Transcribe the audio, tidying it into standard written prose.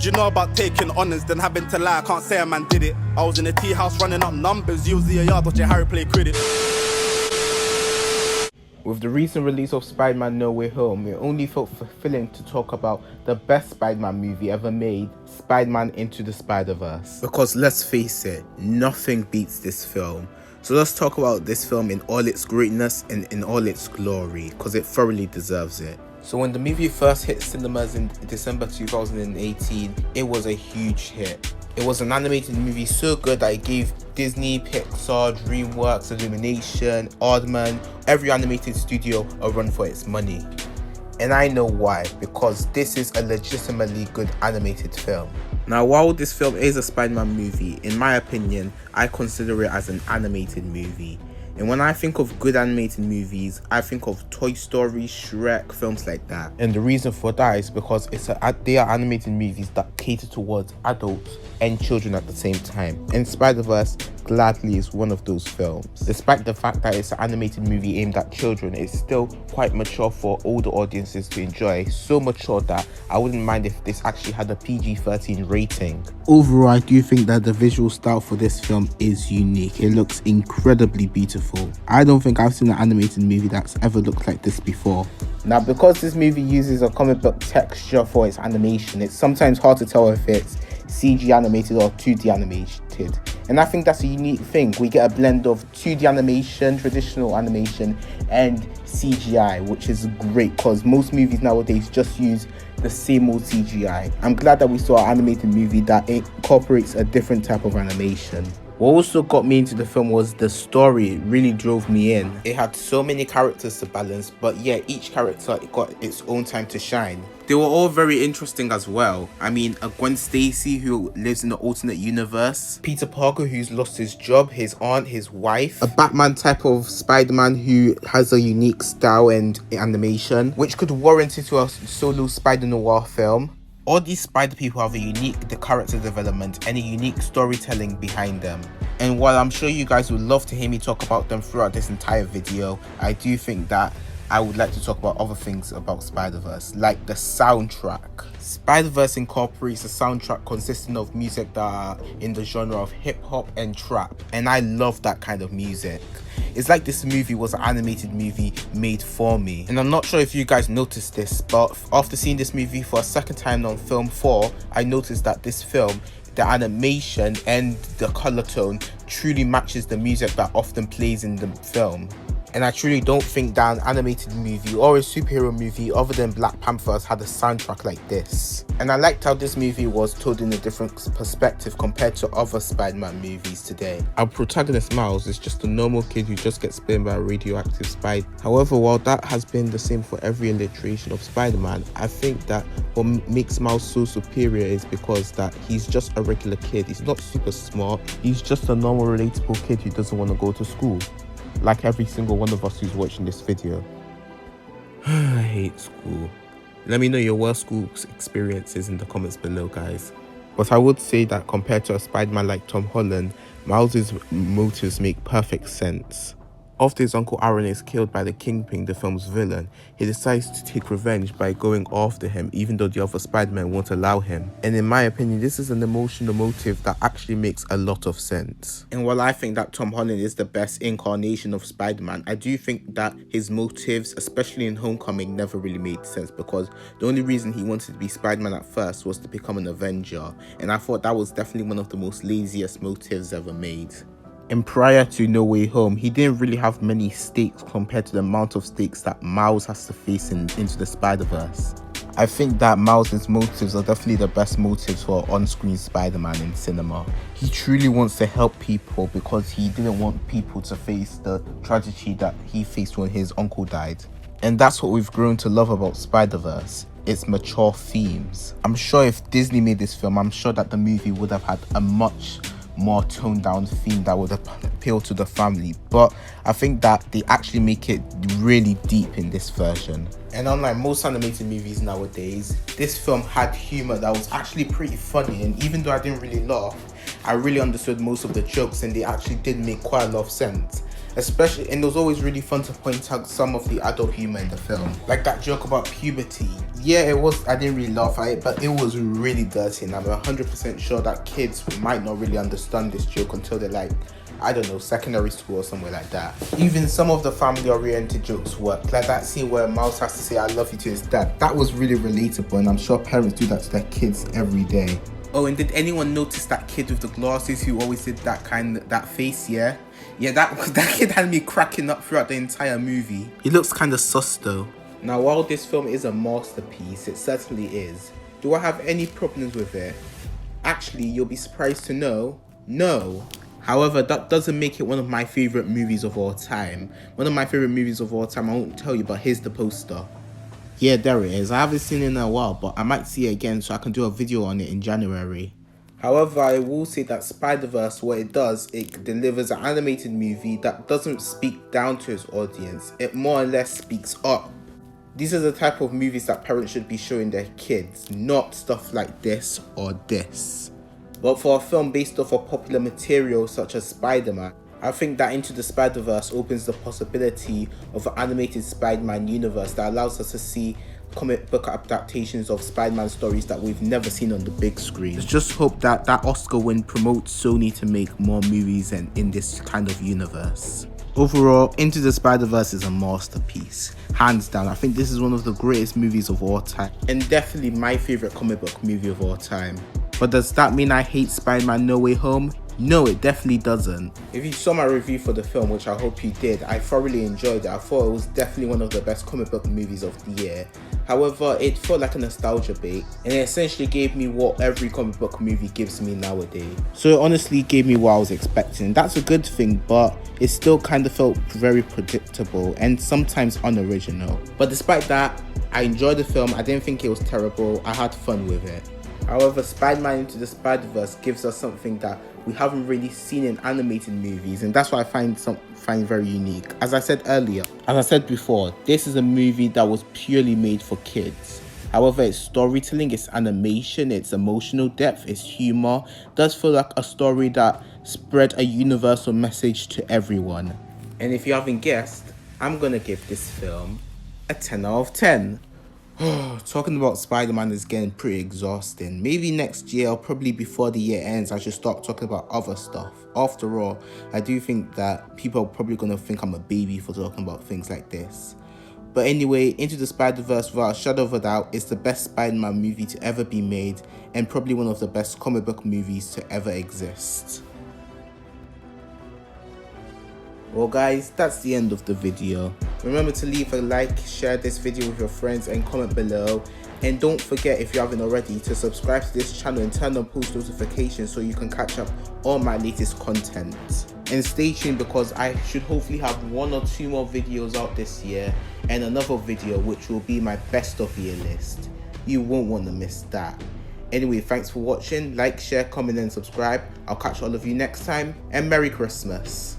you know about taking honours, then having to lie? I can't say a man did it. I was in a tea house running up numbers, usually a yard watching Harry play cricket. With the recent release of Spider-Man No Way Home, it only felt fulfilling to talk about the best Spider-Man movie ever made, Spider-Man Into the Spider-Verse. Because let's face it, nothing beats this film. So let's talk about this film in all its greatness and in all its glory, because it thoroughly deserves it. So when the movie first hit cinemas in December 2018, it was a huge hit. It was an animated movie so good that it gave Disney, Pixar, DreamWorks, Illumination, Aardman, every animated studio a run for its money. And I know why, because this is a legitimately good animated film. Now, while this film is a Spider-Man movie, in my opinion, I consider it as an animated movie. And when I think of good animated movies, I think of Toy Story, Shrek, films like that. And the reason for that is because they are animated movies that cater towards adults and children at the same time. And Spider-Verse gladly is one of those films. Despite the fact that it's an animated movie aimed at children, it's still quite mature for older audiences to enjoy. So mature that I wouldn't mind if this actually had a PG-13 rating. Overall, I do think that the visual style for this film is unique. It looks incredibly beautiful. I don't think I've seen an animated movie that's ever looked like this before. Now, because this movie uses a comic book texture for its animation, it's sometimes hard to tell if it's CG animated or 2D animated. And I think that's a unique thing. We get a blend of 2D animation, traditional animation, and CGI, which is great because most movies nowadays just use the same old CGI. I'm glad that we saw an animated movie that incorporates a different type of animation. What also got me into the film was the story. It really drove me in. It had so many characters to balance, but yeah, each character got its own time to shine. They were all very interesting as well. I mean, a Gwen Stacy who lives in the alternate universe, Peter Parker who's lost his job, his aunt, his wife, a Batman type of Spider-Man who has a unique style and animation, which could warrant into a solo Spider-Noir film. All these Spider people have a unique character development and a unique storytelling behind them. And while I'm sure you guys would love to hear me talk about them throughout this entire video, I do think that I would like to talk about other things about Spider-Verse, like the soundtrack. Spider-Verse incorporates a soundtrack consisting of music that are in the genre of hip-hop and trap, and I love that kind of music. It's like this movie was an animated movie made for me. And I'm not sure if you guys noticed this, but after seeing this movie for a second time on Film 4, I noticed that this film, the animation and the color tone truly matches the music that often plays in the film. And I truly don't think that an animated movie or a superhero movie other than Black Panther has had a soundtrack like this. And I liked how this movie was told in a different perspective compared to other Spider-Man movies today. Our protagonist Miles is just a normal kid who just gets bitten by a radioactive spider. However, while that has been the same for every iteration of Spider-Man, I think that what makes Miles so superior is because that he's just a regular kid. He's not super smart. He's just a normal, relatable kid who doesn't want to go to school. Like every single one of us who's watching this video. I hate school. Let me know your worst school experiences in the comments below, guys. But I would say that compared to a Spider-Man like Tom Holland, Miles' motives make perfect sense. After his uncle Aaron is killed by the Kingpin, the film's villain, he decides to take revenge by going after him even though the other Spider-Men won't allow him. And in my opinion, this is an emotional motive that actually makes a lot of sense. And while I think that Tom Holland is the best incarnation of Spider-Man, I do think that his motives, especially in Homecoming, never really made sense because the only reason he wanted to be Spider-Man at first was to become an Avenger. And I thought that was definitely one of the most laziest motives ever made. And prior to No Way Home, he didn't really have many stakes compared to the amount of stakes that Miles has to face Into the Spider-Verse. I think that Miles' motives are definitely the best motives for on-screen Spider-Man in cinema. He truly wants to help people because he didn't want people to face the tragedy that he faced when his uncle died. And that's what we've grown to love about Spider-Verse. Its mature themes. I'm sure if Disney made this film, I'm sure that the movie would have had a much more toned down theme that would appeal to the family, but I think that they actually make it really deep in this version. And unlike most animated movies nowadays, this film had humor that was actually pretty funny, and even though I didn't really laugh, I really understood most of the jokes and they actually did make quite a lot of sense. Especially, and it was always really fun to point out some of the adult humor in the film. Like that joke about puberty. Yeah, it was, I didn't really laugh at it, but it was really dirty, and I'm 100% sure that kids might not really understand this joke until they're like, I don't know, secondary school or somewhere like that. Even some of the family-oriented jokes work. Like that scene where Miles has to say I love you to his dad. That was really relatable, and I'm sure parents do that to their kids every day. Oh, and did anyone notice that kid with the glasses who always did that face, yeah? Yeah, that kid had me cracking up throughout the entire movie. He looks kind of sus though. Now, while this film is a masterpiece, it certainly is, do I have any problems with it? Actually, you'll be surprised to know, no. However, that doesn't make it one of my favorite movies of all time. One of my favorite movies of all time, I won't tell you, but here's the poster. Yeah, there it is. I haven't seen it in a while, but I might see it again so I can do a video on it in January. However, I will say that Spider-Verse, what it does, it delivers an animated movie that doesn't speak down to its audience. It more or less speaks up. These are the type of movies that parents should be showing their kids, not stuff like this or this. But for a film based off of popular material such as Spider-Man, I think that Into the Spider-Verse opens the possibility of an animated Spider-Man universe that allows us to see comic book adaptations of Spider-Man stories that we've never seen on the big screen. Let's just hope that that Oscar win promotes Sony to make more movies and in this kind of universe. Overall, Into the Spider-Verse is a masterpiece. Hands down, I think this is one of the greatest movies of all time, and definitely my favorite comic book movie of all time. But does that mean I hate Spider-Man No Way Home? No, it definitely doesn't. If you saw my review for the film, which I hope you did, I thoroughly enjoyed it. I thought it was definitely one of the best comic book movies of the year. However, it felt like a nostalgia bait, and it essentially gave me what every comic book movie gives me nowadays. So it honestly gave me what I was expecting. That's a good thing, but it still kind of felt very predictable and sometimes unoriginal. But despite that, I enjoyed the film. I didn't think it was terrible. I had fun with it. However, Spider-Man Into the Spider-Verse gives us something that we haven't really seen in animated movies, and that's what I find very unique. As I said before, this is a movie that was purely made for kids. However, its storytelling, its animation, its emotional depth, its humor does feel like a story that spread a universal message to everyone. And if you haven't guessed, I'm gonna give this film a 10 out of 10. Talking about Spider-Man is getting pretty exhausting. Maybe next year, or probably before the year ends, I should start talking about other stuff. After all, I do think that people are probably going to think I'm a baby for talking about things like this. But anyway, Into the Spider-Verse, without a shadow of a doubt, is the best Spider-Man movie to ever be made, and probably one of the best comic book movies to ever exist. Well guys, that's the end of the video. Remember to leave a like, share this video with your friends, and comment below. And don't forget, if you haven't already, to subscribe to this channel and turn on post notifications so you can catch up on my latest content. And stay tuned, because I should hopefully have 1 or 2 more videos out this year, and another video which will be my best of year list. You won't want to miss that. Anyway, thanks for watching. Like, share, comment and subscribe. I'll catch all of you next time, and Merry Christmas.